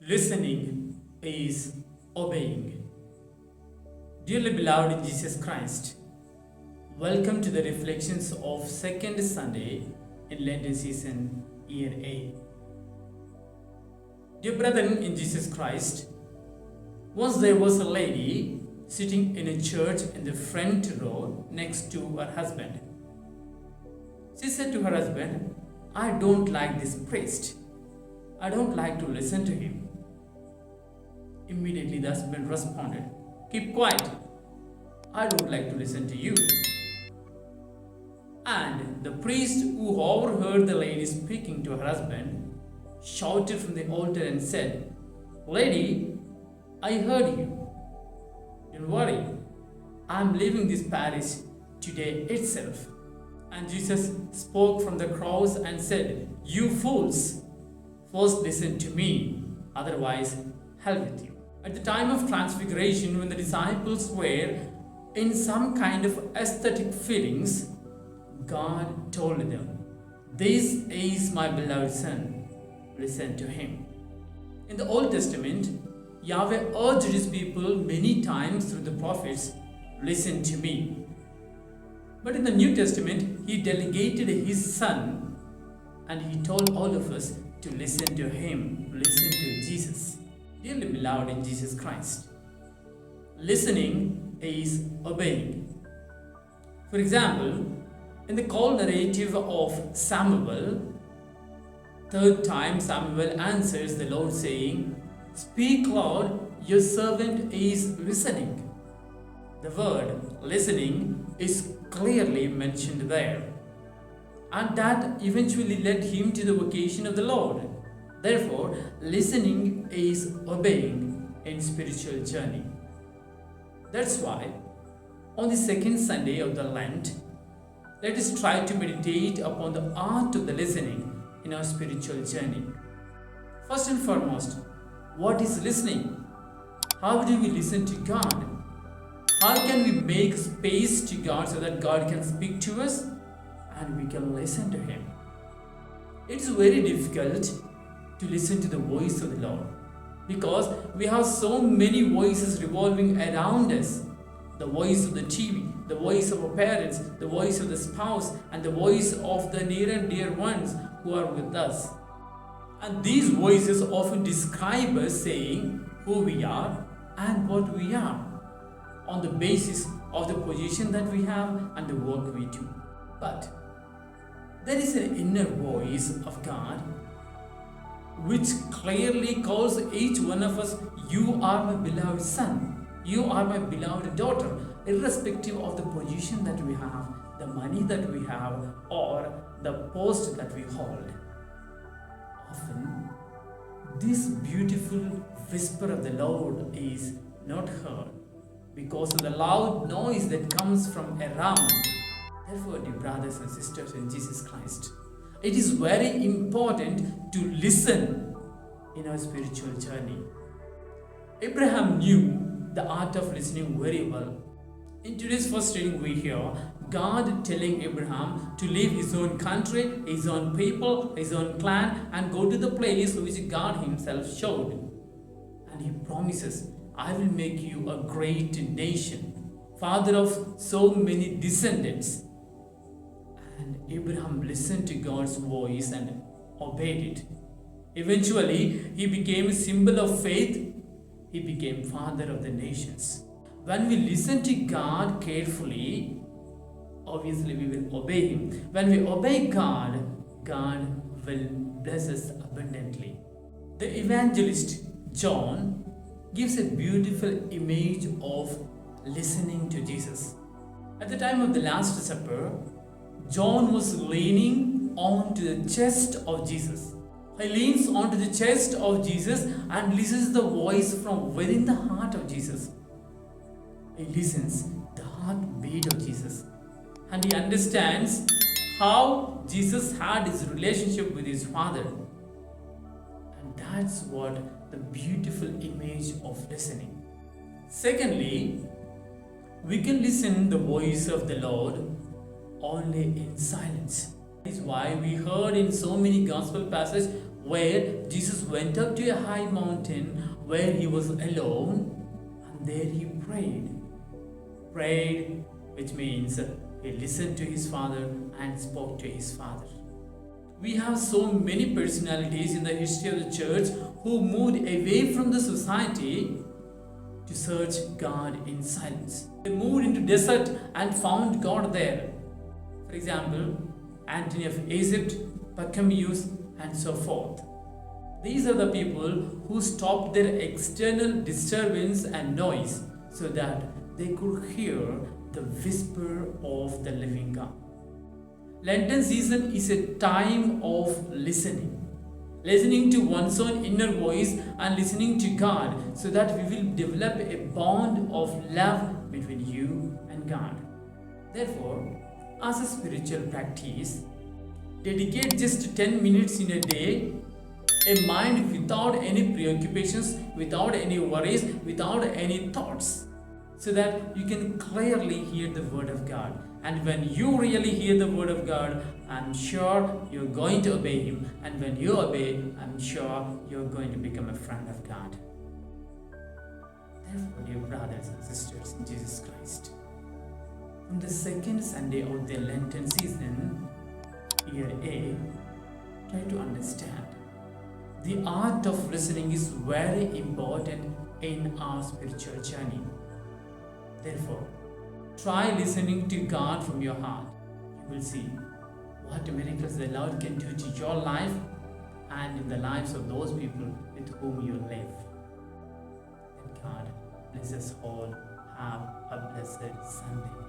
Listening is obeying. Dearly beloved in Jesus Christ, welcome to the reflections of second Sunday in Lenten season, year A. Dear brethren in Jesus Christ, once there was a lady sitting in a church in the front row next to her husband. She said to her husband, "I don't like this priest. I don't like to listen to him." Immediately the husband responded, "Keep quiet. I don't like to listen to you." And the priest, who overheard the lady speaking to her husband, shouted from the altar and said, "Lady, I heard you. Don't worry. I'm leaving this parish today itself." And Jesus spoke from the cross and said, "You fools, first listen to me, otherwise hell with you." At the time of Transfiguration, when the disciples were in some kind of aesthetic feelings, God told them, "This is my beloved Son, listen to him." In the Old Testament, Yahweh urged his people many times through the prophets, "Listen to me." But in the New Testament, he delegated his Son and he told all of us to listen to him, listen to Jesus. Dearly beloved in Jesus Christ, listening is obeying. For example, in the call narrative of Samuel, third time Samuel answers the Lord saying, "Speak, Lord, your servant is listening." The word listening is clearly mentioned there, and that eventually led him to the vocation of the Lord. Therefore, listening is obeying in spiritual journey. That's why, on the second Sunday of the Lent, let us try to meditate upon the art of the listening in our spiritual journey. First and foremost, what is listening? How do we listen to God? How can we make space to God so that God can speak to us and we can listen to Him? It's very difficult to listen to the voice of the Lord because we have so many voices revolving around us. The voice of the TV, the voice of our parents, the voice of the spouse, and the voice of the near and dear ones who are with us. And these voices often describe us, saying who we are and what we are on the basis of the position that we have and the work we do. But there is an inner voice of God which clearly calls each one of us, "You are my beloved son, you are my beloved daughter," irrespective of the position that we have, the money that we have, or the post that we hold. Often, this beautiful whisper of the Lord is not heard because of the loud noise that comes from around. Therefore, dear brothers and sisters in Jesus Christ, it is very important to listen in our spiritual journey. Abraham knew the art of listening very well. In today's first reading, we hear God telling Abraham to leave his own country, his own people, his own clan, and go to the place which God Himself showed. And He promises, "I will make you a great nation, father of so many descendants." And Abraham listened to God's voice and obeyed it. Eventually, he became a symbol of faith. He became father of the nations. When we listen to God carefully, obviously we will obey Him. When we obey God, God will bless us abundantly. The evangelist John gives a beautiful image of listening to Jesus. At the time of the Last Supper, John was leaning onto the chest of Jesus. He leans onto the chest of Jesus and listens the voice from within the heart of Jesus. He listens the heartbeat of Jesus, and he understands how Jesus had his relationship with his Father. And that's what the beautiful image of listening. Secondly, we can listen the voice of the Lord only in silence. That is why we heard in so many gospel passages, where Jesus went up to a high mountain where he was alone, and there he prayed. Prayed, which means he listened to his Father and spoke to his Father. We have so many personalities in the history of the church who moved away from the society to search God in silence. They moved into desert and found God there. For example, Antony of Egypt, Pachomius, and so forth. These are the people who stopped their external disturbance and noise so that they could hear the whisper of the living God. Lenten season is a time of listening. Listening to one's own inner voice and listening to God so that we will develop a bond of love between you and God. Therefore, as a spiritual practice, dedicate just 10 minutes in a day, a mind without any preoccupations, without any worries, without any thoughts, so that you can clearly hear the word of God. And when you really hear the word of God, I'm sure you're going to obey Him. And when you obey, I'm sure you're going to become a friend of God. Therefore, dear brothers and sisters in Jesus Christ, on the second Sunday of the Lenten season, year A, try to understand. The art of listening is very important in our spiritual journey. Therefore, try listening to God from your heart. You will see what miracles the Lord can do to your life and in the lives of those people with whom you live. And God bless us all. Have a blessed Sunday.